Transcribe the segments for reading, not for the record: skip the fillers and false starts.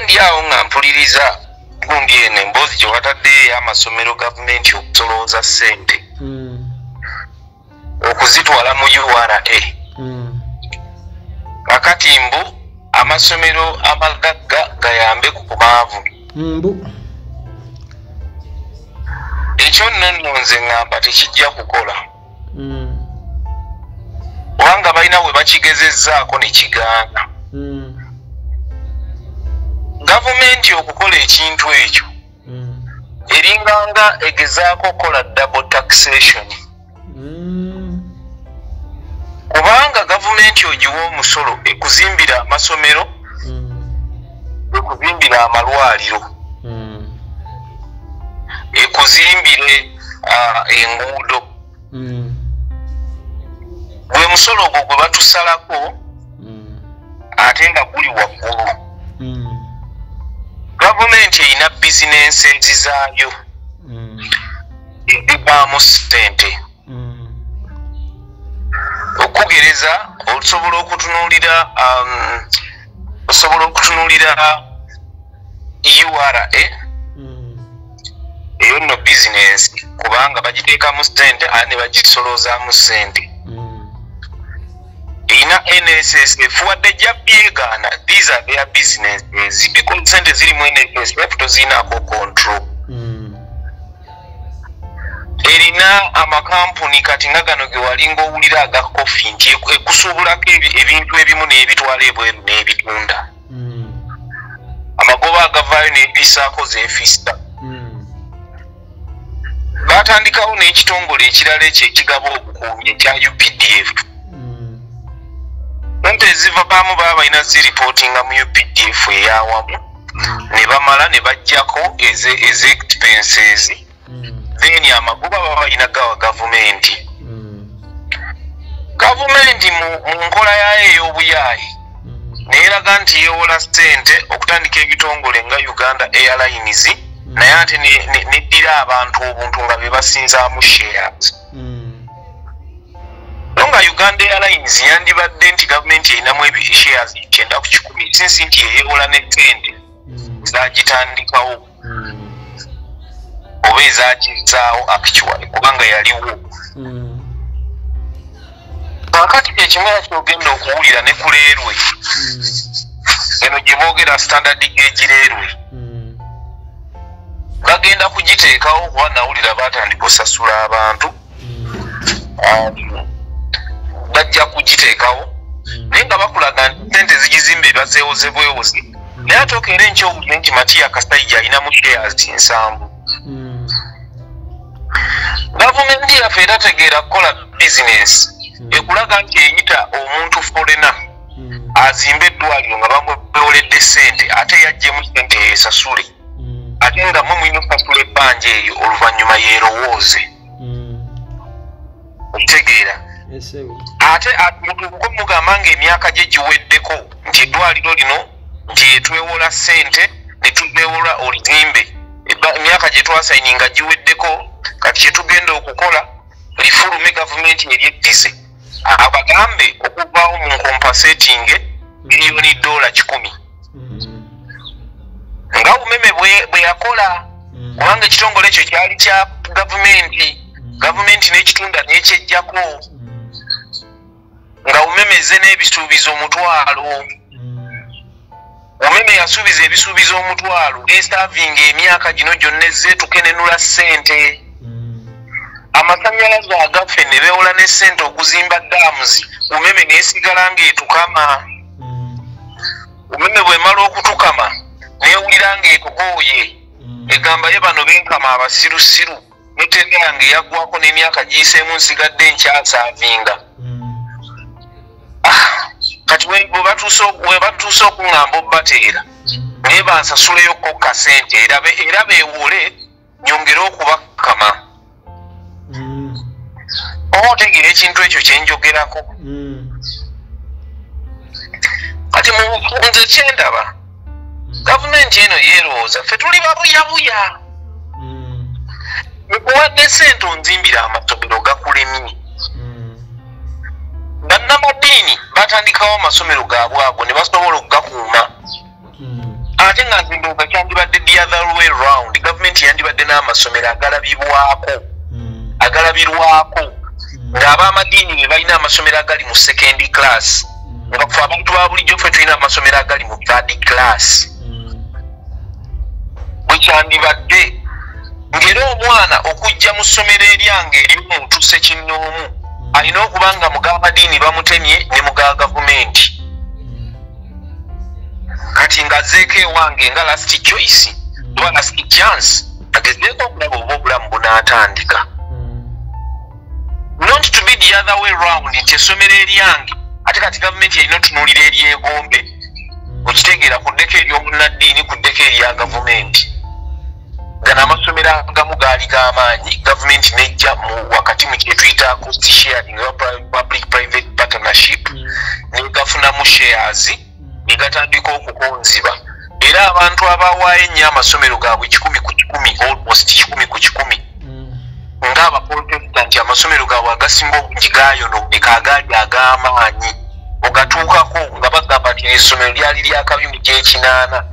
ndi awo nga mpuliriza gundi eno emboozi gye watadde amasomero gavumenti okusolooza ssente okuzitwala mu URA. Kakati mbu amasomero amagagga gayambe ku baavu. Ekyo nno nze ngamba tekijja kukola. Wanga balina we bakigezezzaako ne kigaana. Gavumenti okukola ekintu ekyo eringanga egezaako okukola double taxation. Kubanga gavumenti ogiwa omusolo ekuzimbira amasomero, ekuzimbira amalwaliro, ekuzimbire enguudo. Gwe musolo ogwo gwe batusalako ate nga guli waggulu. Gavumenti erina bizinensi zaayo ezivaamu ssente. Okugereza osobola okutunuulira URA eyo nno bizinensi kubanga bagiteekamu ssente ate bagisoloozaamu ssente. Erina NSSF wadde jja byegaana, these are their businesses because ssente ziri mu NSSF tozirinaako control. Erina amakampuni kati nga gano ge walinga owulira aga kofi nti ekusuubulako ebintu ebimu n'ebitwala ebweru n'ebitunda. Amagoba agavaayo n'empisaako zeefista. Baatandikawo n'ekitongole ekirala ekyo ekigaba obukuumi ekya UPDF. Ente ezivaamu baba balina ziripootinga mu UPDF ey'awamu ne bamala ne bajjako expenses. Then amagoba baba balina gawa gavumenti. Gavumenti mu nkola yayo ey'obuyaayi neeraga nti yeewola ssente okutandika ebitongole nga Uganda Airlines naye ate neddira abantu obuntu nga be basinzaamu shares. Nga Uganda Airlines yandibadde nti gavumenti erinamu shares 9 ku 10 sinsi nti yeewola ne ssente zagitandikawo oba ezagizaawo actually kubanga yaliwo. Kakati ekimera kyogenda okuwulira ne ku leerwe eno gye boogera standard gauge leerwe bagenda kugiteekawo kuba nawulira baatandika osasula abantu bajja kugiteekawo naye nga bakulaga nti ssente zigizimbe bazeewoze bwewozi naye ate okeera enkyowulire nti Matiya Kasaija alinamu shares 7. Gavumenti yaffe erategeera kukola bizinensi ekulaga nti eyita omuntu forena azimbe eddwaliro nga bamuweoledde ssente ate yaggyemu ssente esasule ate nga mulina okusasula ebbanja eyo oluvannyuma yeerowooze. Okitegeera ate mutuuko mugamba ng'emyaka gye giweddeko nti eddwaliro lino nti yetwewola ssente ne tubeewola oluzimbe emyaka gye twasayininga giweddeko. Kati kyetugenda okukola lifulume gavumenti eryeddize abagambe okuvaawo mu compensating biliyoni $10 nga umeme bwe yakola kubanga ekitongole ekyo kyali kya gavumenti n'ekitunda n'ekyejjako nga umemeze n'ebisuubizo $1,000. Umeme yasuubiza ebisuubizo $1,000 n'estavinga emyaka gino gyonna ezze tukenenula ssente. Amasannyalaze agaffe ne beewola ne ssente okuzimba dams umeme n'esigala ng'etukama. Umeme bw'emala okutukama neewulira ng'ekugooye egamba ye bano benkama abasirusiru n'etenda yange yaggwako n'emyaka giyiseemu nsigadde nkyasaavinga. Kati we batuuse okuŋŋamba obbateera naye bansasuleyo ka ssente era beewole nyongere okubakama. Otegeera ekintu ekyo kye njogerako. Kati nze kyendaba gavumenti eno yeerowooza ffe tuli babuyabuya. Ekuwadde ssente onzimbira amasomero gakulemye. Bannamadiini batandikawo amasomero gaabwe ago ne basobola okugakuuma. Ate ate nga nze ndowooza kyandibadde the other way round. Gavumenti yandibadde n'amasomero agalabirwako ng'ab'amadiini be balina amasomero agali mu second class nga ffe abantu ba bulijjo ffe tulina amasomero agali mu third class. Bwe kyandibadde ng'era omwana okujja mu ssomero eryange ery'omuntu ssekinnoomu alina okuba nga mu g'amadiini bamutemye ne mu ga gavumenti. Kati ng'azzeeko ewange nga last choice oba last chance agezeeko okulaba oba obulamu bunaatandika. Not to be the other way round nti essomero eryange ate kati gavumenti erina otunuulira eryegombe okitegeera kuddeko ery'omunnaddiini kuddeko erya gavumenti. Gano amasomero agamu gaali g'amaanyi gavumenti nejja wakati mu kye tuyita cost sharing public private partnership negafunamu shares negatandika okukonziba era abantu abawaayo ennyo amasomero gaabwe 10 ku 10 almost 10 ku 10 ng'abaprotestant amasomero gaabwe agasinga obungi gaayononeka agaali ag'amaanyi ogatuukako nga bagamba nti essomero lyali lyakabi mu gy'ekinaana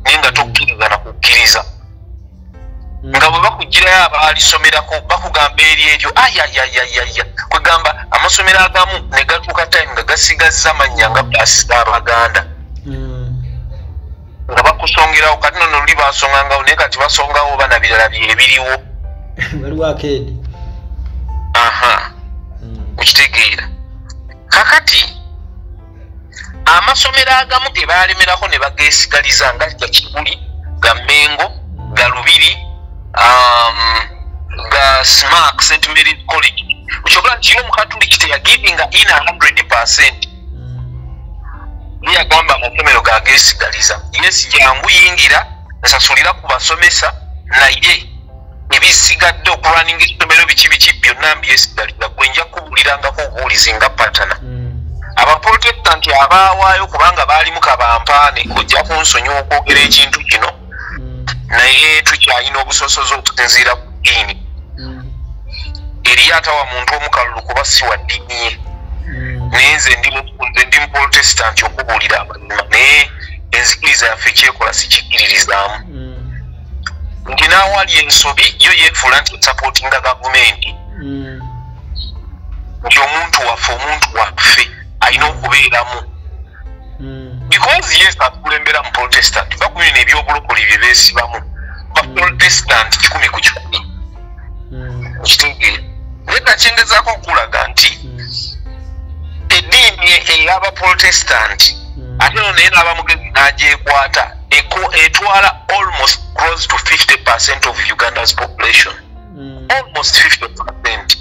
naye nga tokkiriza na kukkiriza nga bwe bakugirayo abaalisomerako bakugamba eri eryo ayayayayaya kwegamba amasomero agamu ne gatuuka time nga gasigazza amannya nga baasi z'Abaganda nga bakusongerawo kati nono luli basongangawo naye kati basongawo bana birala byebiriwo waliwo akeedi okitegeera kakati amasomero agamu ge baalemerako ne bageesigaliza nga ga Kibuli ga Mmengo ga Lubiri ga SMAC St Mary's College ukyogera nti y'omukatuliki teyagivinga in 100%. Yagamba amasomero gageesigaliza yes jangu yingira nsasulira ku basomesa naye ebisigadde okulwaninga essomero biki byonna mbyesigaliza gwenja kubulirangako obuulizi nga patana. Abaprotestanti abawaayo kubanga baalimu kabampaane ojja kunsonyiwa okwogera ekintu kino naye tukyalina obusosozi okusinziira ku ddiini. Eriyo atawa muntu omukalulu kuba si wa ddiini ye. Naye nze ndi muprotestant okubuulira amazima naye enzikiriza yaffe ekyekola sikikiririzaamu. Nti n'awali ensobi yo yeefuula nti supportinga gavumenti. Nti omuntu waffe alina okubeeramu. Because yes akulembera mu protestant bakumye n'ebyobulokole bye beesibamu ba protestant 10 ku 10 kitegeera naye nakyengezaako okulaga nti eddiini ey'aba protestant ate no naye n'abamugezi n'agyekwata etwala almost close to 50% of Uganda's population. Almost 50%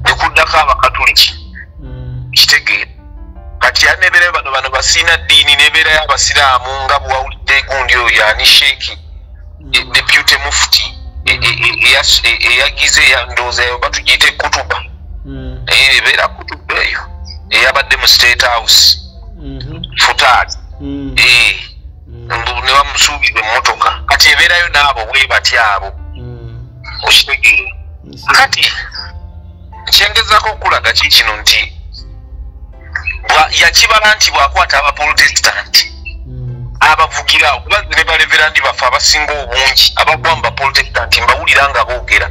nekuddako abakatuliki kitegeera kati yanebeerayo bano basiina ddiini nebeerayo abasiraamu nga bwawulidde gundi oyo ani sheeki deputy mufti eyagize yandoozayo batugiyita kutuba naye ebeera kutuba eyo eyabadde mu state house futaali ne bamusuubiza emmotoka kati ebeerayo n'abo bwe batya abo okitegeera kati kyengezako okulaga kikino nti yakibala nti bwakwata abaprotestant abavugira kuba ne baleverandi baffe abasinga obungi abagwamba protestant mbawulira nga boogera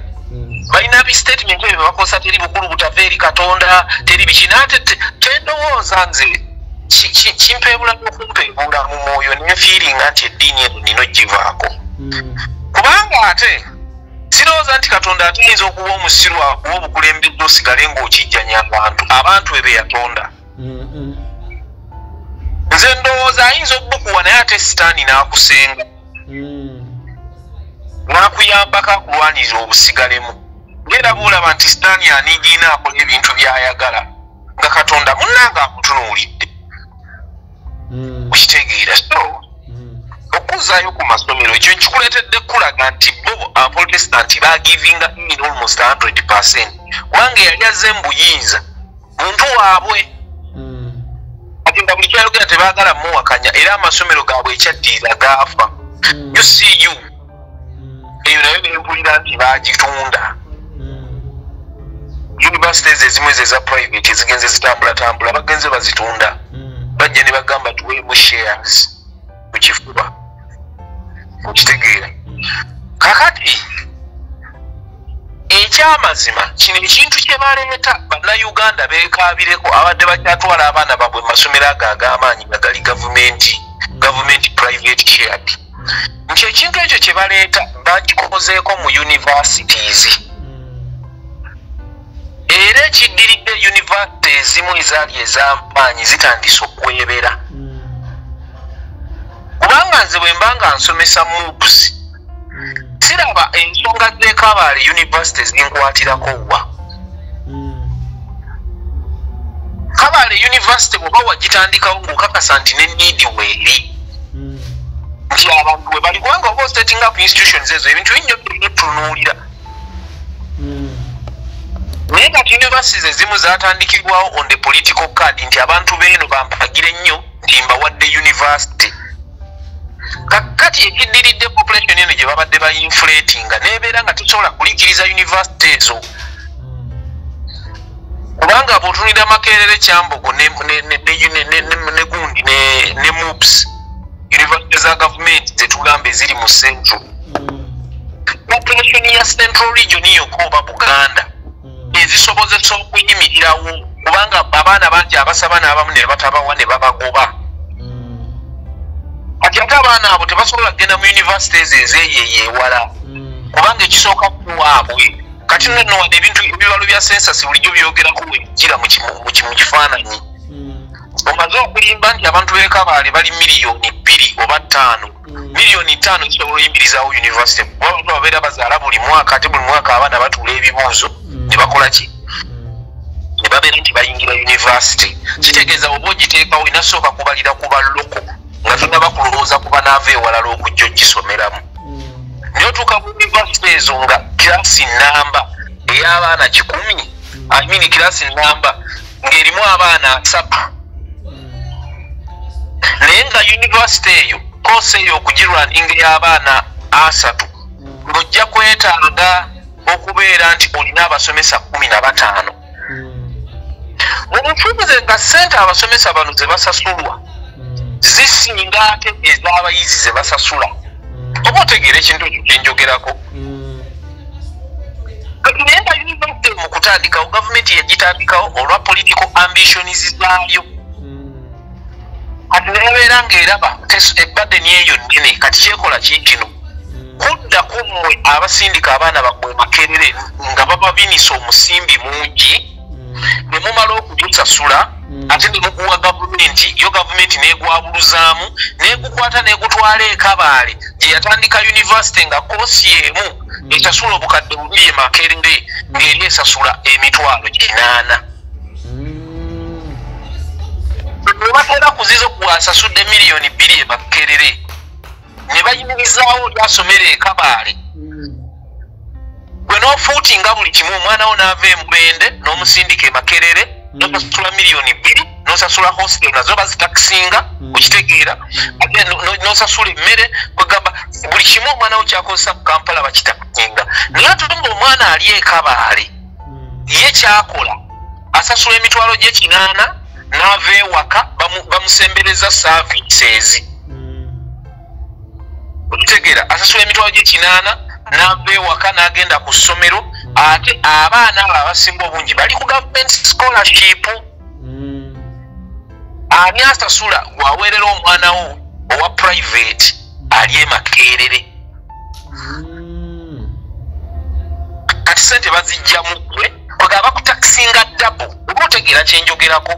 balina bistatement ebyo bakosa teri bukulu butava eri Katonda teri bikinate tendowooza nze kimpeebula n'okumpeebula mu mwoyo nenfiiringa nti eddiini eno nina ogivaako kubanga ate sirowooza nti Katonda atuyinza okuba omusiru akuwa obukulembeze osigale ng'okijjanya abantu ebe yatonda. Nze ndowooza ayinza okubukuwa naye ate sitaani n'akusenga n'akuyambako akulwanirira obusigalemu ng'era bw'olaba nti sitaani aniigiina akola ebintu by'ayagala nga Katonda munnanga amutunuulidde okitegeera so okuzzaayo ku masomero ekyo nkikuleetedde kulaga nti bo abaprotestant baagivinga in almost 100% kubanga yali azze mu buyinza muntu waabwe ati nga buli kyayogera tebaagala muwakanya era amasomero gaabwe ekyaddirira gaafa ucu eyo nayo nempulira nti baagitunda universities ezimu ezo eza private ezigenze zitambulatambula bagenze bazitunda bajja ne bagamba tuweemu shares ku kifuba ekyamazima kino ekintu kye baleeta bannayuganda beekaabireko abadde bakyatwala abaana baabwe mu masomero ago ag'amaanyi nga gali government private shared nti ekintu ekyo kye baleeta bakikozeeko mu universities era ekiddiridde university ezimu ezaali ez'amaanyi zitandise okwebera kubanga nze bwe mba nga nsomesa MUPS siraba ensonga z'ekabaale university zinkwatirako wa kabaale university bw'oba wagitandikawo ng'okakasa nti ne need weeri nti abantu bwe bali kubanga oba setting up institutions ezo ebintu binnyo tulina tutunuulira naye kati universities ezimu zaatandikibwawo on the political card nti abantu beeno bampagire nnyo nti mbawadde university kakati ekiddiridde population eno gye babadde bayinflatinga nebeera nga tusobola kulikiriza university ezo kubanga bw'otunira Makerere Kyambogo ne gundi ne MUPS university za government zetugamba eziri mu central population ya central region yokka oba Buganda ezisobozesa okuyimirirawo kubanga abaana bangi abasaba n'abamu ne batabawa ne babagoba kati ate abaana abo tebasobola kugenda mu universities ezeeyeyeewala kubanga ekisooka kuwaabwe kati nno wadde ebintu ebibalo bya census bulijjo byogerako webigira mu kifaananyi omaze okulimba nti abantu b'ekabaale bali miliyoni 2 oba 5 miliyoni 5 zisobola oyimirizaawo university kuba abantu babeera bazaala buli mwaka ate buli mwaka abaana batuula ebibuuzo ne bakola ki ne babeera nti bayingira university kitegeeza oba ogiteekawo inasooka kubalira kuba loko nga tonnaba kulowooza kuba naava ewalala okujja ogisomeramu naye otuuka mu university ezo nga kirasi namba ey'abaana 10 kirasi namba ng'erimu abaana 7 naye nga university eyo koose eyo okugirwaninga ey'abaana 3 ng'ojja kwetaaga okubeera nti olina abasomesa 15 mu bufuubuze nga ssente abasomesa bano ze basasulwa zisinga ate ez'abayizi ze basasula oba otegeera ekintu ekyo kyenjogerako naye nga university mu kutandikawo gavumenti yagitandikawo olwa political ambitions zaayo kati nebeera ng'eraba ebbadeni eyo nnene kati kyekola kikino kudda kummwe abasindika abaana bammwe Makerere nga baba binisa omusimbi mungi ne mumala okutusasula ate ne muguwa gavumenti yo gavumenti n'egwabuluzaamu n'egukwata n'egutwala ekabaale gye yatandika university nga koosi emu esasula obukadde 2 Makerere ng'eri esasula emitwalo 8 ne batera kuzizo kuwasasudde miliyoni 2 Makerere ne bayimirizaawo lyasomera ekabaale gwe n'ofuutinga buli kimu omwana wo n'ava emubende n'omusindika Makerere n'osasula miliyoni 2 n'osasula hostel nazo bazitakisinga okitegeera ate n'osasula emmere kwegamba buli kimu omwana wo kyakozesa ku Kampala bakitakisinga naye ate ng'omwana ali ekabaale ye kyakola asasula emitwalo gye 8 n'ava ewaka bamusembereza services okitegeera asasula emitwalo gye 8 n'ava ewaka n'agenda ku ssomero ate abaana abo abasinga obungi bali ku government scholarship ani asasula gwaweerera omwana wo owa private ali e Makerere kati sente bazijjamu gwe kwegaba bakutakisinga double oba otegeera kyenjogerako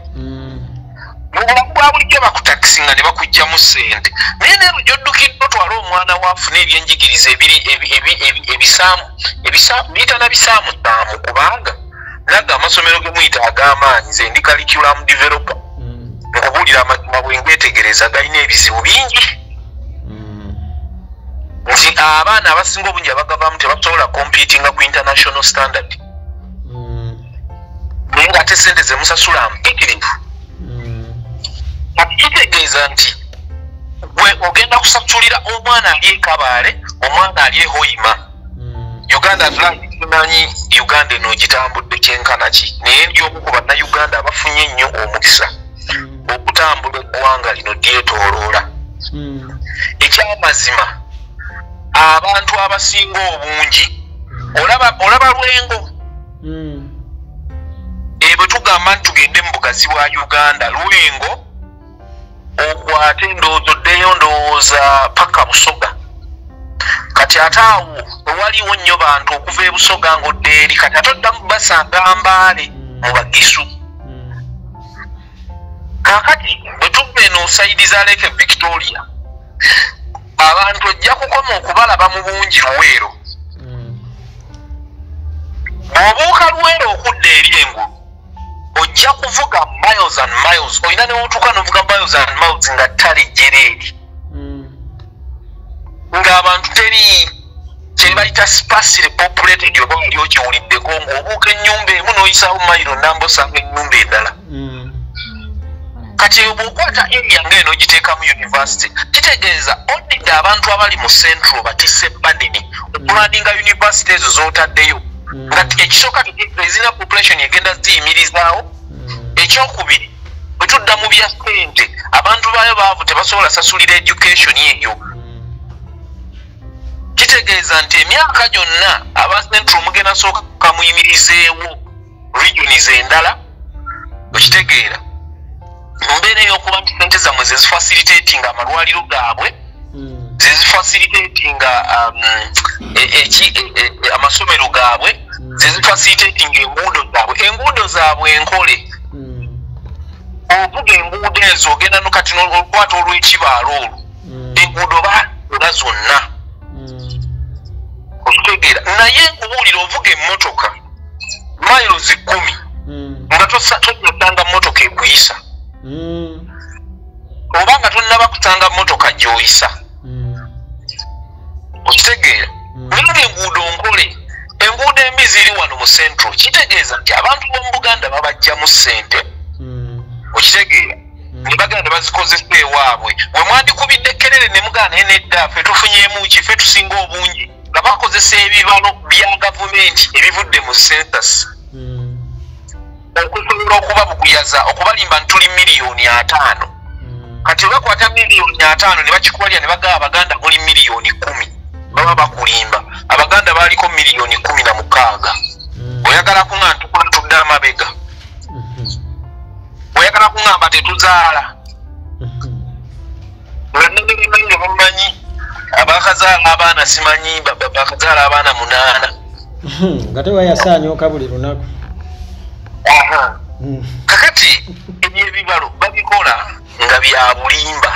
mu bulamu bwa bulijjo bakutakisinga ne bakugjamu ssente naye neero gy'oddukidde otwala omwana waafuna ebyenjigiriza ebisaamu biyita na bisaamu 5 kubanga naga amasomero ge muyita ag'amaanyi ze ndi curriculum developer okubuulira amazima bwe ngetegereza galina ebizibu bingi nti abaana abasinga obungi abagavamu tebasobola competinga ku international standard naye nga ate ssente ze musasula mpitirivu kitegeeza nti gwe ogenda kusasulira omwana ali ekabaale omwana ali ehoima Uganda tumanyi Uganda eno gitambudde kyenkana ki naye ndi omu ku bannayuganda abafunye ennyo omukisa okutambula eggwanga lino lyetooloola ekyamazima abantu abasinga obungi olaba Lwengo bwe tugamba nti tugende mu bugazi bwa Uganda Lwengo okwate endowooza oddeyo ndowooza paka Busoga kati ate awo tewaliwo nnyo bantu okuva e Busoga ng'odda eri kati ate oddamu basanga Mbale mu Bagisu kakati bwe tuva eno sayidi za Lake Victoria abantu ojja kukoma okubalaba mu bungi Luweero bw'obuuka Luweero okudda eri engulu ojja kuvuga miles and miles olina ne wotuuka n'ovuga miles and miles nga ttale jjereeri ng'abantu teri kye bayita sparsely populated oba oli okiwuliddeko ng'obuuka ennyumba emu n'oyisaawo mayiro namba osanga ennyumba endala kati bw'okwata area ng'eno ogiteekamu university kitegeeza odidde abantu abali mu central batisse banene okulandinga university ezo z'otaddeyo nga ekisooka ezina population egenda ziyimirizaawo ekyokubiri bwe tudda mu bya ssente abantu baayo baavu tebasobola sasulira education eyo kitegeeza nti emyaka gyonna aba central mugenda sooka muyimirizeewo regions endala okitegeera mbeera ey'okuba nti ssente zammwe zezifacilitating amalwaliro gaabwe zezifacilitating amasomero gaabwe zezifacilitating enguudo zaabwe enkole ovuga enguudo ezo ogenda nokati n'olukwata olw'ekibaalo olwo enguudo bakola zonna okitegeera naye nkubuulira ovuga emmotoka miles 10 nga tojjasanga mmotoka ekuyisa oba nga tonnaba kusanga mmotoka gy'oyisa okitegeera naye enguudo nkole enguudo embi ziri wano mu central kitegeeza nti abantu b'omu Buganda babajjamu ssente okitegeera ne bagenda bazikozesa ewaabwe bwe mwandikubidde ekkerere ne mugaana nedda ffe tufunyeemu ki ffe tusinga obungi nga bakozesa ebibalo bya gavumenti ebivudde mu census okusobola okubabuguyaza okubalimba ntuli miliyoni 5 kati bakwata miliyoni 5 ne bakikubalya ne bagaba Abaganda muli miliyoni 10 baba bakulimba Abaganda baliko miliyoni 16 oyagala kuŋŋamba tukula tudda amabega oyagala kuŋŋamba tetuzaala nga mumanyi abakazaala abaana simanyi bakazaala abaana 8 nga tewayasaanyooka buli lunaku kakati ebyebibalo babikola nga bya bulimba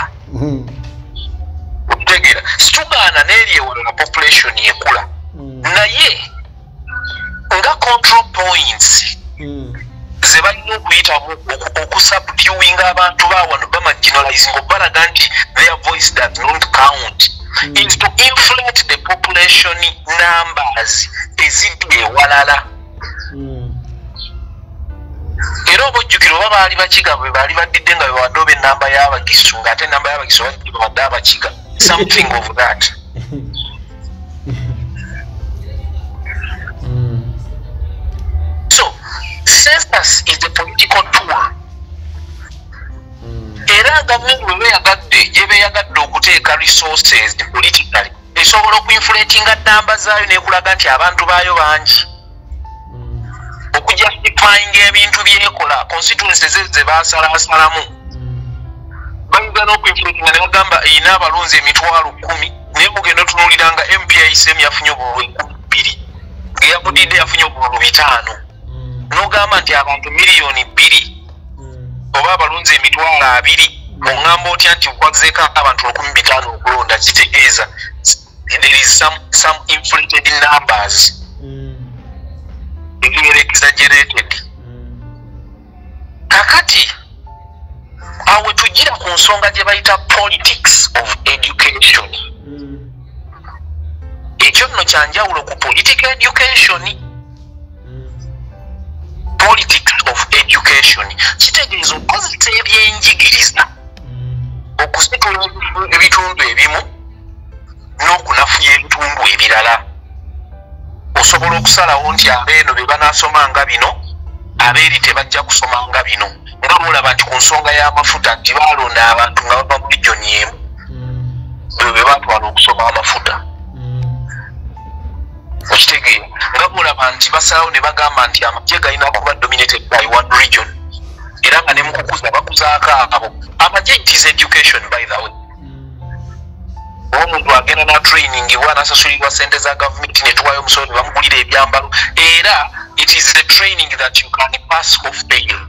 okutegeera situgaana n'eri ewalala population ekula naye nga control points ze balina okuyitamu okusubduinga abantu baawano bamarginalizing obalaga nti their voice does not count is to inflate the population numbers ezidde ewalala era obujjukiro oba baali bakiga bwe baali baddidde nga bewadde oba ennamba y'Abagisu ng'ate ennamba y'Abagisu bawadde abakiga something of that so census is a political tool era gavumenti bwe beeyagadde gye beeyagadde okuteeka resources politically esobola okuinfulatinga nnamba zaayo n'ekulaga nti abantu baayo bangi okujustifying ebintu byekola constituencies ze baasalaasalamu bayinza n'okuinfulatinga ne bagamba erina abalonzi 10,000 naye mugenda otunuulira nga MPICM yafunye obululu 2,000 ng'eyabudidde yafunye obululu 5 n'ogamba nti abantu miliyoni 2 oba abalonzi 2,000 oŋŋamba otya nti okwazeeko abantu 5,000 okulonda kitegeeza there is some inflated numbers exaggerated kakati awe tugira ku nsonga gye bayita politics of education ekyo nno kyanjawulo ku political education politics of education kitegeeza okozesa ebyenjigiriza okusitula ebitundu ebimu n'okunafuya ebitundu ebirala osobola okusalawo nti abeeno be banaasomanga bino abeeri tebajja kusomanga bino nga olaba nti ku nsonga y'amafuta nti baalonda abantu nga bava mu regioni emu be batwala okusoma amafuta okitegeera nga wabula nti basalawo ne bagamba nti amagye galina kuba dominated by one region era nga ne mu kukuza bakuzaako abo amagye it is education by the way omuntu agenda na training bw'anasasulirwa sente za gavumenti ne tuwayo omusolo ne bamugulira ebyambalo era it is the training that you can pass or fail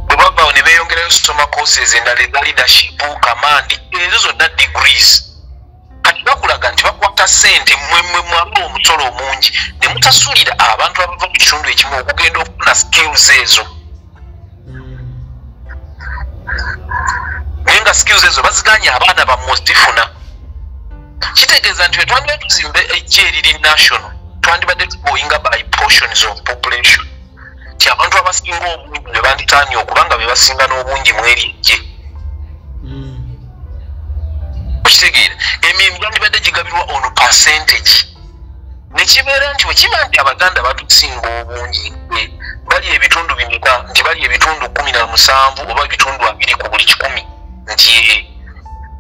bwe bavaawo ne beeyongerayo soma courses endala eza leadership command ezo zonna degrees kati bakulaga nti bakwata sente mmwe mwamba omusolo omungi ne mutasulira abantu abava mu kitundu ekimu okugenda okufuna skills ezo naye nga skills ezo baziganya abaana bamuzifuna kitegeeza nti wetwandibadde tuzimba ejje eriri national twandibadde tugoyinga by portions of population ti abantu abasinga obungi ne banditaanye okubanga be basinga n'obungi mu eri ejje okitegeera emirimu gyandibadde gigabirwa on percentage nekibeera nti wekiba nti abaganda batusinga obungi bali ebitundu bimeka nti bali ebitundu 17 oba ebitundu 2 ku buli 100 nti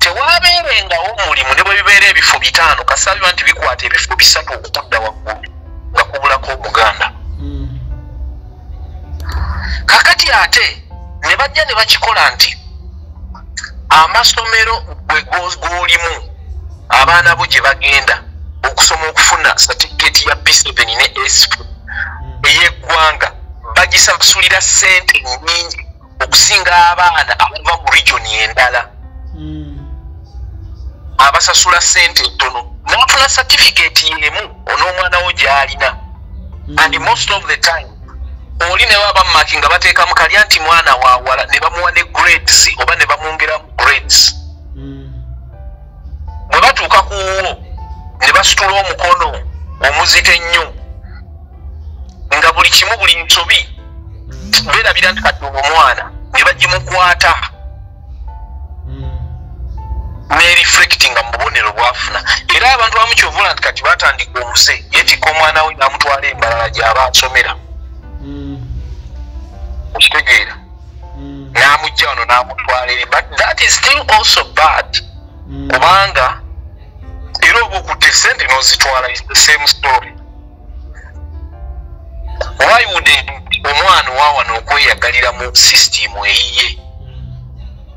tewaabeerengawo omulimu ne bwe bibeera ebifo 5 kasabibwa nti bikwata ebifo 3 okudda waggulu nga kubulako omuganda kakati ate ne bajja ne bakikola nti amasomero gwe golimu abaana bo gye bagenda okusoma okufuna certificate ya B7 ne S4 ey'eggwanga bagisasulira ssente nnyingi okusinga abaana abava mu region endala abasasula ssente ntono n'afuna certificate y'emu on'omwana wo gy'alina and most of the time oli ne baba maki nga bateekamu kalya nti mwana waawala ne bamuwa ne grades oba ne bamwongeramu grades bwe batuuka kuwo ne basitula omukono omuzito ennyo nga buli kimu buli nsobi beerabira nti kati omwana ne bagimukwata nereflectinga mu bubonero bwafuna era abantu abamu kyovula nti kati batandika omuze yeetikka omwana we n'amutwala embalala gy'aba asomera okitegeera n'amugja wano n'amutwala eri but that is still also bad kubanga era oba okudde sente n'ozitwala is the same story why would omwana owawano okweyagalira mu system eyiye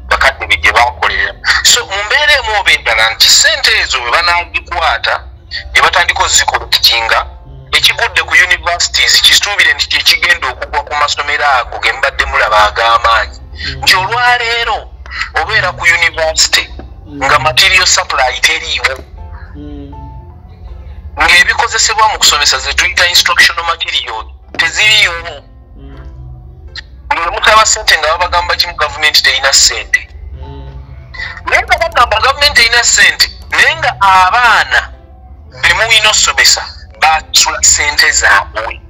bakadde be gye bakolera so mu mbeera emu oba endala nti sente ezo bwe banaazikwata ne batandika ozikolokitinga ekigudde ku universities kisuubire nti kyekigenda okugwa ku masomero ago ge mubadde mulaba ag'amaanyi nti olwaleero obeera ku university nga material supply teriiwo ng'ebikozesebwa mu kusomesa ze tuyita instructional material teziriiwo mutaba ssente nga babagamba kimu gavumenti terina ssente naye nga bagamba gavumenti terina ssente naye nga abaana be muyina osomesa basasula ssente zaabwe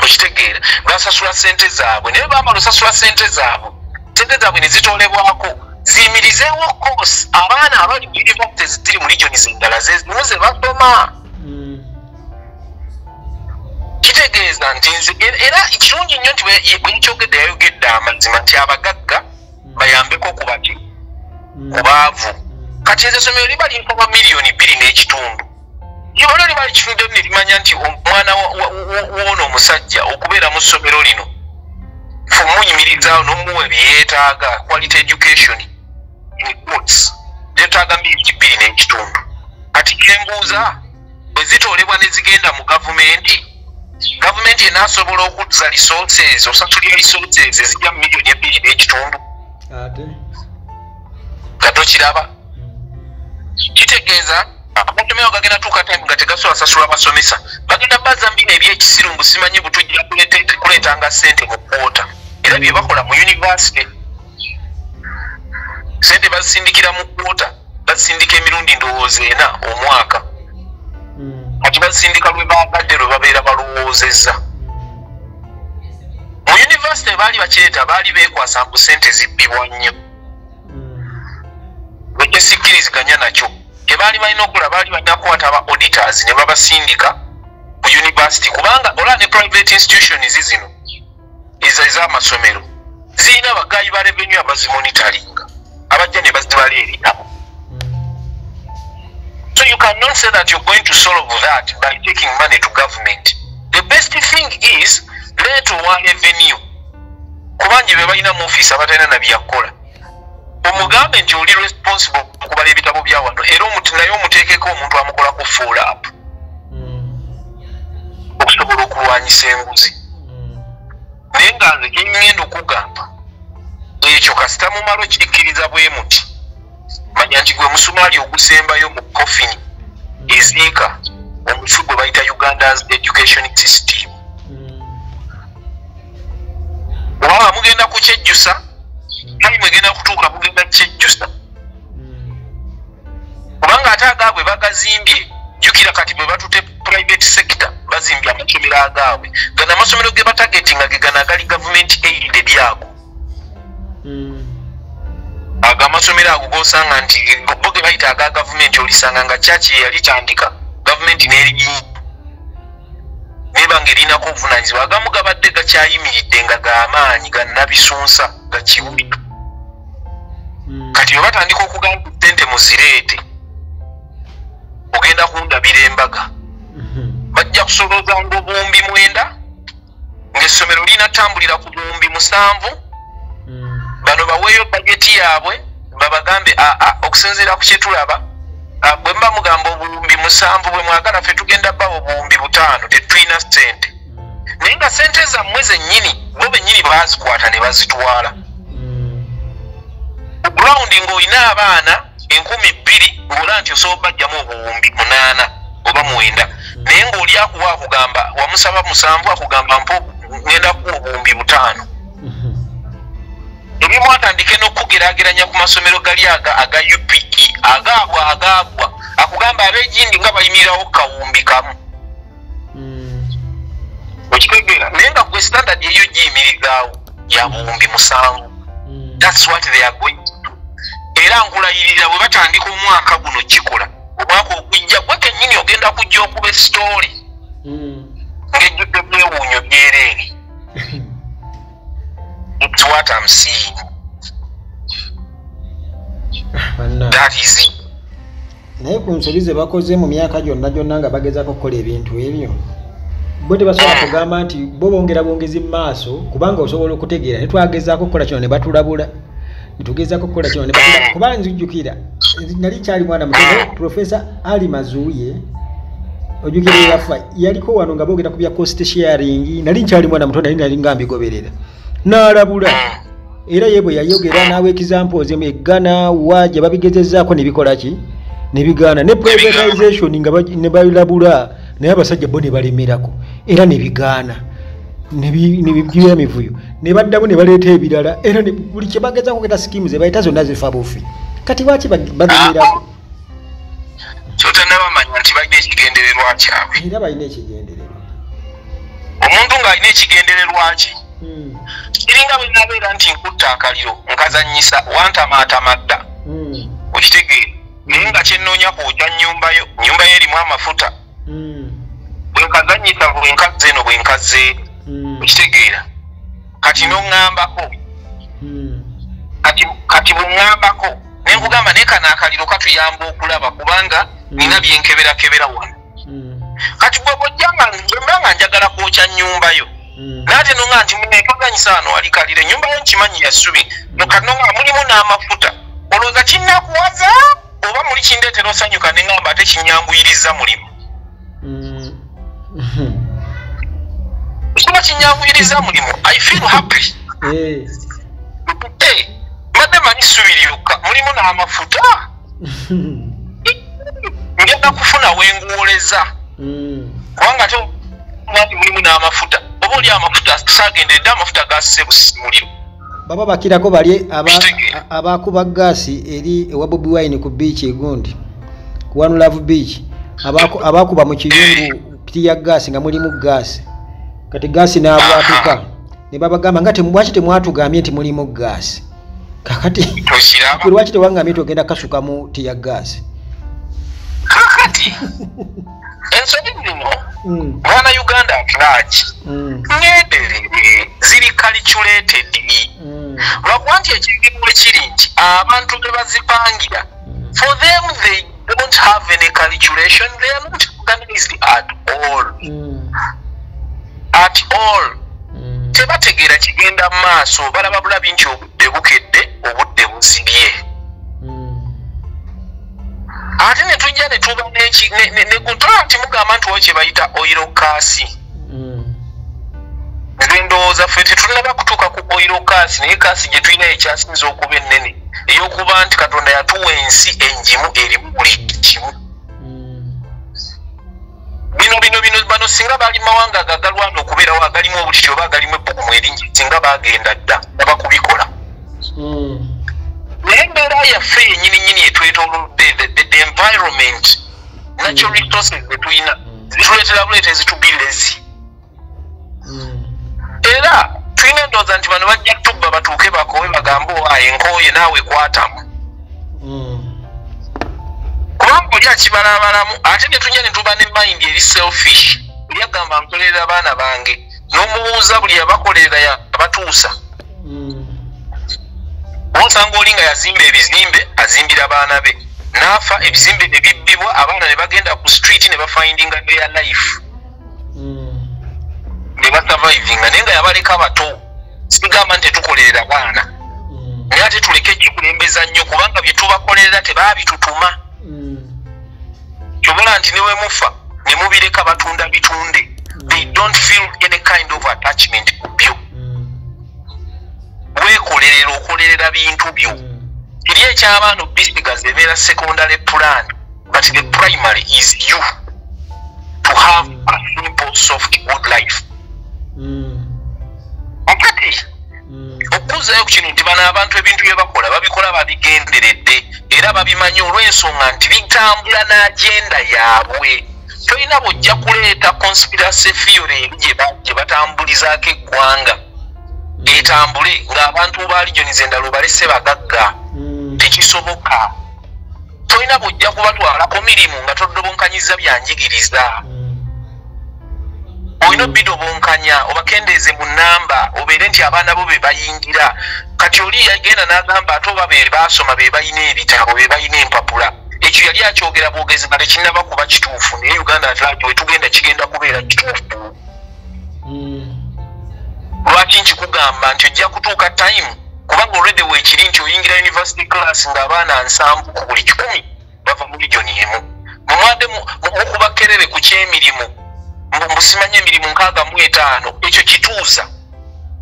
okitegeera basasula ssente zaabwe naye bamala osasula ssente zaabwe ne zitolebwako ziyimirizeewo course abaana abali mu university ziri mu regions endala zezimu ze basoma kitegeeza nti nze era kirungi nnyo nti bwekyogedde yayogedde amazima nti abagagga bayambeko ku bati ku baavu kati ezo essomero liba linfaba miliyoni 2.5 ibalo liba likifunde ne limanya nti omwana w'ono omusajja okubeera mu ssomero lino fumuyimirizaawo n'omuwa byeyeetaaga quality education in quotes yeetaaga miliyoni 2.5 kati kyembuuza bwe zitoolebwa ne zigenda mu gavumenti enaasobola okuzza resources osasulira resources ezijja mu miliyoni 2.5 nga tokiraba kitegeeza amasomero gagenda tuuka time nga tegasobola sasula basomesa bagenda bazambina ebyekisirungu simanyi butujja kuleetanga ssente mu kwota era bye bakola mu university ssente bazisindikira mu kwota bazisindika emirundi ndowooza 4 omwaka kati bazisindika lwe bagadde lwe babeera balowoozezza mu university baali bakireeta baali beekwasa mbu ssente zibbibwa nnyo ekyesikkiriziganya nakyo tebaali balina okukola baali balina kukwata aba auditors ne babasindika ku university kubanga olaba ne private institutions zino ez'amasomero zirina bagayi ba revenue abazimonitaringa abajja ne bazibala eri nabo so you cannot never say that you're going to solve that by taking money to government. The best thing is let one revenue. Kubanje bebalina mu office abatena na byakola. Omugambe nti oli responsible okubala ebitabo bya wano era naye omuteekeko omuntu amukola ku full up. Okusobola okulwanyisa enguzi. Naye nga nze kyengenda okugamba ekyo kasita mumalo kikkiriza bwe muti manya nti gwe musumaali ogusembayo mu coffin eziika omufu gwe bayita Uganda's education system. Waba mugenda kukyejjusa kali mwegenda kutuuka mugenda kukyejjusa kubanga ate agaabwe bagazimbye jjukira kati bwe batute private sector bazimbye amasomero agaabwe gana amasomero ge batagetinga ge gana agali government aided yago aga amasomero ago gosanga nti boge bayita aga government olisanga nga church yali tandika government n'eri neba ngerina ko vunanyizibwa agamu gabadde gakyayimiridde nga g'amaanyi gannabisunsa gakiwuli kati batandika okugamba ssente muzireete ogenda kundabira embaga bajja kusolooza ngo buwumbi 9 ng'essomero linatambulira ku buwumbi 7 bano baweeyo bajeti yaabwe babagambe okusinziira ku kyetulaba bwe mba mugamba obuwumbi 7 bwe mwagala ffe tugenda bawo obuwumbi 5 tetulina ssente naye nga ssente zammwe zennyini bo bennyini baazikwata ne bazitwala ogurawundi ng'olina abaana 2,000 ng'ola nti osobola bajjamu obuwumbi 8 oba 9 naye ng'oli akuwa akugamba wamusaba 7 akugamba mpo ngenda kuwa obuwumbi 5 ebimu atandike n'okugeraageranya ku masomero gali aga UPE agaagwa akugamba ab'egindi nga bayimirirawo kawumbi kamu okitegeera naye nga gwe standard eyo giyimirizaawo ya buwumbi 7 that's what they are going to do era nkulayirira bwe batandika omwaka guno kikola omwaka okujja gwe kennyini ogenda kujja okuba esitooli ng'ejjudde byewuunyo byereere. It's what I'm seeing. That is it. Naye ku nsobi ze bakoze mu myaka gyonna nga bagezaako okukola ebintu ebyo bo tebasobola kugamba nti bo bongera bongezi mu maaso kubanga osobola okutegeera ne twagezaako okukola kino ne batulabula ne tugezaako okukola kino ne batulabula kubanga nzijjukira nali kyali mwana mutono Professor Ali Mazuye ojjukira yafa yaliko wano nga boogera ku bya cost sharing nali nkyali mwana mutono nali nga mbigoberera n'alabula era yebwe yayogera nawe examples eggana waje babigezezaako ne bikola ki ne bigaana ne privatization nga ne balabula naye abasajja bo ne balemerako era ne bigaana ne bigira mivuyo ne baddamu ne baleeta ebirala era buli kye bagezaako keta schemes ebayita zonna zifa bufi kati lwaki bagemerako kyotanabamanya nti balina ekigendererwa kyabwe era balina ekigendererwa omuntu ng'alina ekigendererwa ki kiringa bwe nabeera nti nkutta akaliro nkazannyisa wantamaatamadda okitegeera naye nga kyennoonya kwokya nyumba yo erimu amafuta bwe nkazannyisa bwe nkazza eno bwe nkazze okitegeera kati n'oŋŋambako kati bwe ŋŋambako ne nkugamba naye kano akaliro katuyamba okulaba kubanga nina byenkeberakebera wano kati bwe bwojjanga mbanga njagala kwokya nnyumba yo nate nonga nti munekaganyisa wano wali kalire nyumba yo nkimanyi yassubi nokanonga mulimu n'amafuta olowooza kinnakuwaza oba muli kindeetera osanyuka ne ŋŋamba ate kinyanguyiriza mulimu kuba kinyanguyiriza mulimu I feel happy mbadde manyi ssubi lyokka mulimu n'amafuta ngenda kufuna wenguwoleza kubanga ate nati mulimu n'amafuta oba oli amafuta sagendedde amafuta gasse busimuliro baba bakirako bali abakuba gaasi eri ewa Bobi Wine ku beach egundi ku One Love Beach abakuba mu kiyungu piti ya gaasi nga mulimu gaasi kati gaasi n'abwatuka ne babagamba nga lwaki temwatugambye nti mulimu gaasi kakati lwaki tewangambye togenda kasuka mu tiya gaasi kakati ensobi nno mwana Uganda atulaki ngenderere ziri calculated lwakuba nti ekintu ekiri nti abantu be bazipangira for them they don't have any calculation. They are not organized at all. At all. Tebategeera kigenda maaso balaba bulabi nti obudde bukedde obudde buzibye. Ate ne tujja ne tuba ne kutola nti mugamba nti kye bayita oil kasi. Ndowooza ffe tetulaba kutuuka ku oil kasi naye kasi gye tulina ekyasinza okuba ennene ey'okuba nti Katonda yatuwa ensi enjimu erimu buli kimu. Bino bano singa bali mawanga gagalwana okubeerawo agalimu obutiti oba agalimu ebbugumu eringi singa bagenda dda aba kubikola. Naye embeera yaffe yennyininyini etwetoolodde the environment natural resources zetulina zituleetera buleetezi to be lazy. Era tulina endowooza nti bano bajja tubba batuuke bakowe bagambe enkooye naawe kwatamu. Kubanga oli akibalabalamu ate ne tujja ne tuba ne mind eri selfish. Oli agamba nkolerera abaana bange n'omubuuza buli yabakolerera yabatuusa. Osanga oli nga yazimba ebizimbe azimbira baana be n'afa ebizimbe ne bibbibwa abaana ne bagenda ku street ne bafindinga their life. Ne basurvivinga naye nga yabaleka bato. Sigamba nti tukolerera baana naye ate tuleke ekikulembeza nnyo kubanga bye tubakolerera tebaabitutuma. Kyobala nti newe mufa ne mubireka batunda bitunde. They don't feel any kind of attachment ku byo. Weekolerera okolerera bintu byo. Kiri eky'abaana obisigazi ebeera secondary plan but the primary is you to have a simple soft good life. Akati okuzayo ku kino nti bano abantu ebintu bye bakola babikola babigenderedde era babimanyi olw'ensonga nti bitambula n'agenda yaabwe. Tolina bojja kuleeta conspiracy theory gye batambulizaako eggwanga etambule ng'abantu ba regions endala obalese bagagga. Tekisoboka. Tolina bojja kubatwalako mirimu nga todobonkanyiza byanjigiriza. Olina obidobonkanya obakendeeze mu nnamba obeere nti abaana bo be bayingira. Kati oli yagenda n'agamba ate oba be baasoma be balina ebitabo be balina empapula. Ekyo yali akyogera bwogezi nga tekinnaba kuba kituufu naye Uganda Atlantic we tugenda kigenda kubeera kituufu. Lwaki nkikugamba nti ojja kutuuka time kubanga already weekiri nti oyingira university class ng'abaana 7 ku buli 10 bava mu region emu. Mumwade mukuba kerere ku ky'emirimu mbusimanye emirimu 65 ekyo kituusa.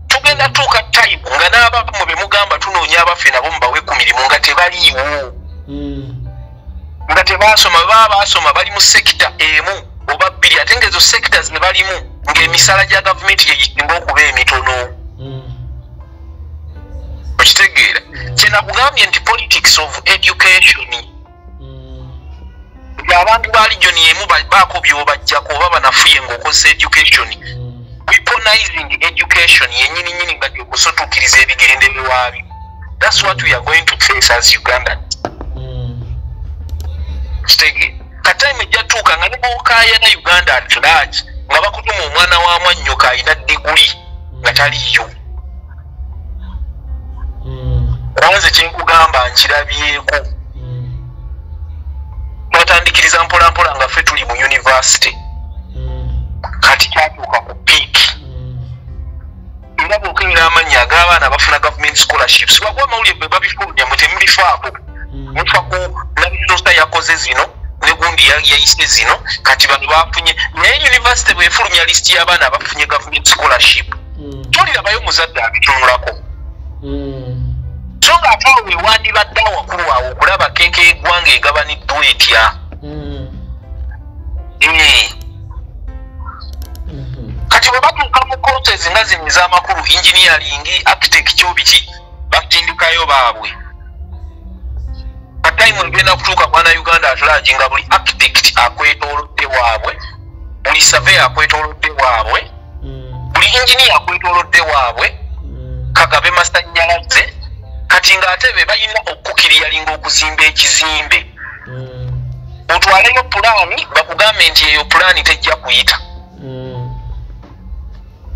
Tugenda tuuka time nga n'abamu be mugamba tunoonya abaffe nabo mbawe ku mirimu nga tebaliiwo. Nga tebaasoma baba baasoma bali mu sekita emu oba bbiri ate ng'ezo sectors ne balimu ng'emisala gya gavumenti gye gisinga okuba emitono. Okitegeera kyenakugambye nti politics of education abantu ba region emu baako by'obajjako oba banafuye ng'okozesa education. Weaponizing education yennyininyini nga gyokusotukiriza ebigendererwa byo. That's what we are going to face as Uganda. Kitege katime ejjatuuka nga ne bw'okaaya na Uganda at large nga bakutuma omwana wa mwannyoko alina diguli nga taliyo. Kwanze kyenkugamba nkirabyeko. Twatandikiriza mpolampola nga ffe tuli mu university. Kati kyatuuka ku peak. Era bw'okebera amannya ag'abaana bafuna government scholarships wagwa amawulire bwe babifulumya mwe temubifaako. Mufa ku Nabisosa yakoze zino ne gundi yayise zino kati bano bafunye naye university bw'efulumya list y'abaana abafunye government scholarship. Tolirabayo muzadde abitunulako. So nga ate awo wewandibadde awakulu awo okulaba keke y'eggwanga egabaniddwa etya. Kati bwe batuuka mu courses nga zino ez'amakulu engineering architecture biki batindikayo baabwe. Time ngenda kutuuka mwana Uganda at large nga buli architect akwetoolodde waabwe, buli surveyor akwetoolodde waabwe, buli engineer akwetoolodde waabwe, kagabe masannyalaze, kati ng'ate be balina okukiriyalinga okuzimba ekizimbe. Otwaleyo pulaani bakugambe nti eyo pulaani tejja kuyita.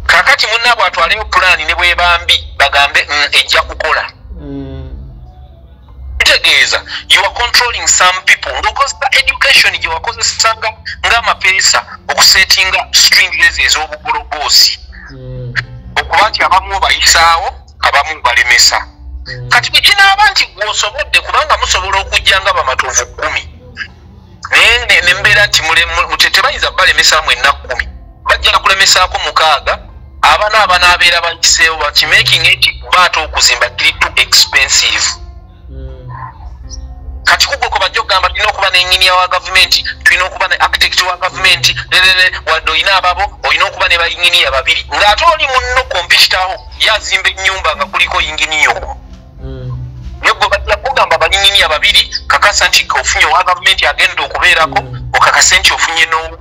Kakati munnaabwe atwaleyo pulaani ne bwebambi bagambe ejja kukola. kitegeeza you are controlling some people because the education gye wakozesanga ng'amapeesa okusetinga strings ez'obugologosi okuba nti abamu bayisaawo abamu balemesa kati bwe kinaaba nti gwosobodde kubanga musobola okujja nga bamatovu 10 naye nembeera nti tebayinza balemesa mwenna 10 bajja kulemesaako 6 abana abeera bakiseewo bakimaking it baata okuzimba kiri too expensive kati kugwo bajja okugamba tulina okuba n'engineer wa gavumenti tulina okuba ne architect wa gavumenti wadde olina ababo olina okuba ne bainginiya babiri ng'ate oli munno kompititawo yazimba ennyumba nga kuliko inginiya omu naye gwe bajja kugamba bainginiya babiri kakasa nti ofunye owa gavumenti agenda okubeerako okakase nti ofunye n'omu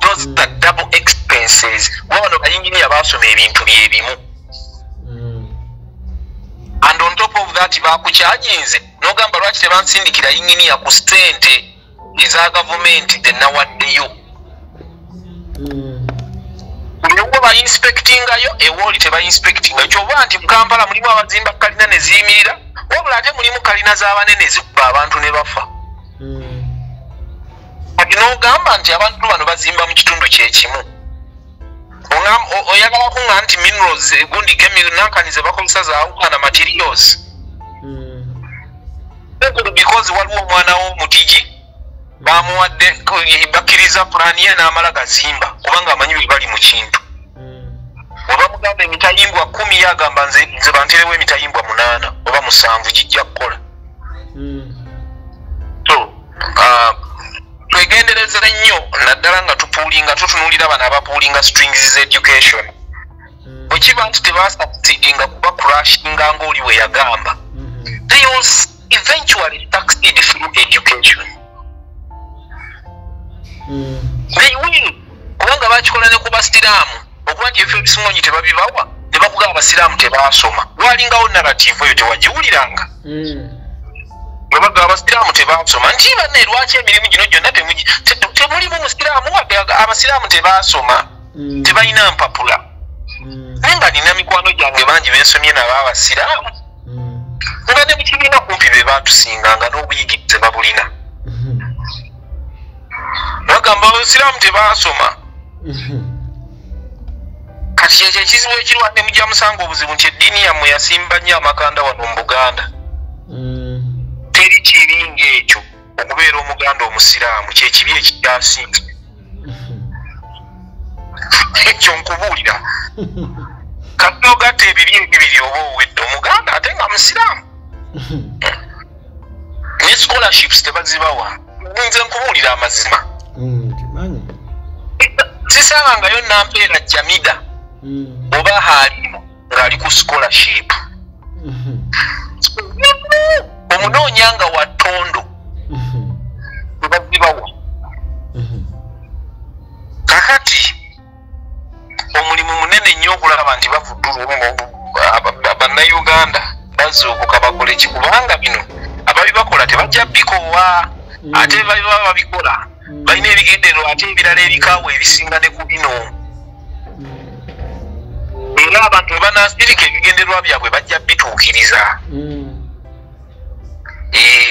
those the double expenses wabano bainginiya basoma ebintu byebimu and on top of that bakukyajinze nogamba lwaki tebansindikira inginiya ku ssente eza gavumenti zenawaddeyo ewo bainspectingayo ewooli tebainspectinga kyoba nti mukampala mulimu abazimba kalina ne ziyimirira wabula ate mulimu kalina z'abanene zikuba abantu ne bafa kati nogamba nti abantu bano bazimba mu kitundu kyekimu oyagala kunga nti minerals gundi nankanize bakozesa zaawukana materials because waliwo omwana w'omutigi bamuwadde bakkiriza pulaani ye n'amala gazimba kubanga amanyi bwe bali mu kintu bwe bamugamba emitayimbwa 10 yagamba nze banterewo emitayimbwa 8 oba 7 gijja kukola so twegendereza nnyo naddala nga tupuulinga tutunuulira bano abapuulinga strings education bwe kiba nti tebasucceedinga kuba crashinga ng'oli bwe yagamba they will eventually succeed through education they will kubanga bakikola ne ku basiraamu okuba nti efyo ebisiŋonyi tebabibawa ne bakugamba abasiraamu tebaasoma walingawo narrative eyo tewagiwuliranga bwe bagamba abasiraamu tebaasoma nti banne lwaki emirimu gino gyonna temulimu musiraamu wadde abasiraamu tebaasoma tebalina mpapula naye nga nina mikwano gyange bangi bensomye nabo abasiraamu nga ne mukibiina kumpi be baatusinganga n'obuyigirize babulina bagamba abasiraamu tebaasoma kati ekyo ekizibu ekirwadde mujja musanga obuzibu nti eddiini yammwe yasimba nnyo amakanda wano mu Buganda teri kibi ng'ekyo okubeera omuganda omusiraamu kyekibi ekikyasinze ekyo nkubuulira kati ogatta ebibi ebibiri oba owedde omuganda ate nga musiraamu ne scholarships tebazibawa nze nkubuulira amazima sisangangayo nampeera Jamida oba Halimu ng'ali ku scholarship omunoonyanga wa Tondo tebazibawa kakati omulimu munene nnyo okulaba nti bavuddula bannayuganda bazuukuka bakole kikubanga bino ababibakola tebajja bikowa ate baba babikola balina ebigendererwa ate ebirala ebikaawo ebisinga ne ku bino era abantu bwe banasirika ebigendererwa byabwe bajja bituukiriza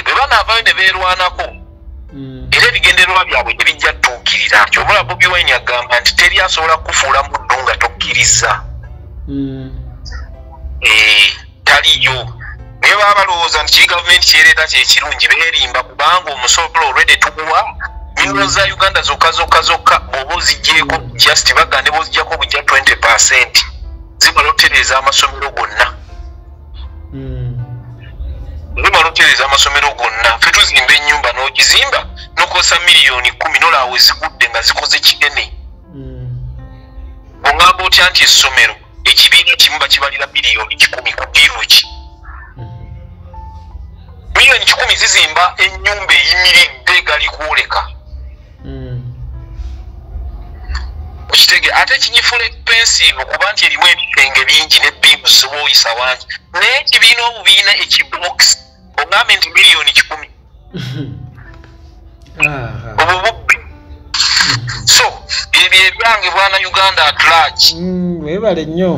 bwe banaavayo ne beerwanako era ebigendererwa byabwe tebijja tuukirira kyobula Bobi Wine agamba nti teri asobola kufuula muddu nga tokkiriza taliyo naye baba balowooza nti kiri gavumenti kyereeta kyekirungi beerimba kubanga omusolo olwedde tuguwa minerals za Uganda zokka bw'oba oziggyeko just bagande b'oziggyako bujja 20% zimala otereeza amasomero gonna ffe tuzimba ennyumba n'ogizimba n'okozesa miliyoni 10 nolaba we zigudde nga zikoze kinene ongamba otya nti essomero ekibiina kimu bakibalira miliyoni 10 ku diiru ki miliyoni 10 zizimba ennyumba eyimiridde gali kwoleka okitege ate kinyifula expensive okuba nti erimu ebisenge bingi ne biimu ziwoyisa wangi naye ekibiina obubiina ekibox ongambe nti miliyoni 10 obwo bubbi so ebyo ebyange bwana Uganda at large webale nnyo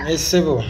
essebo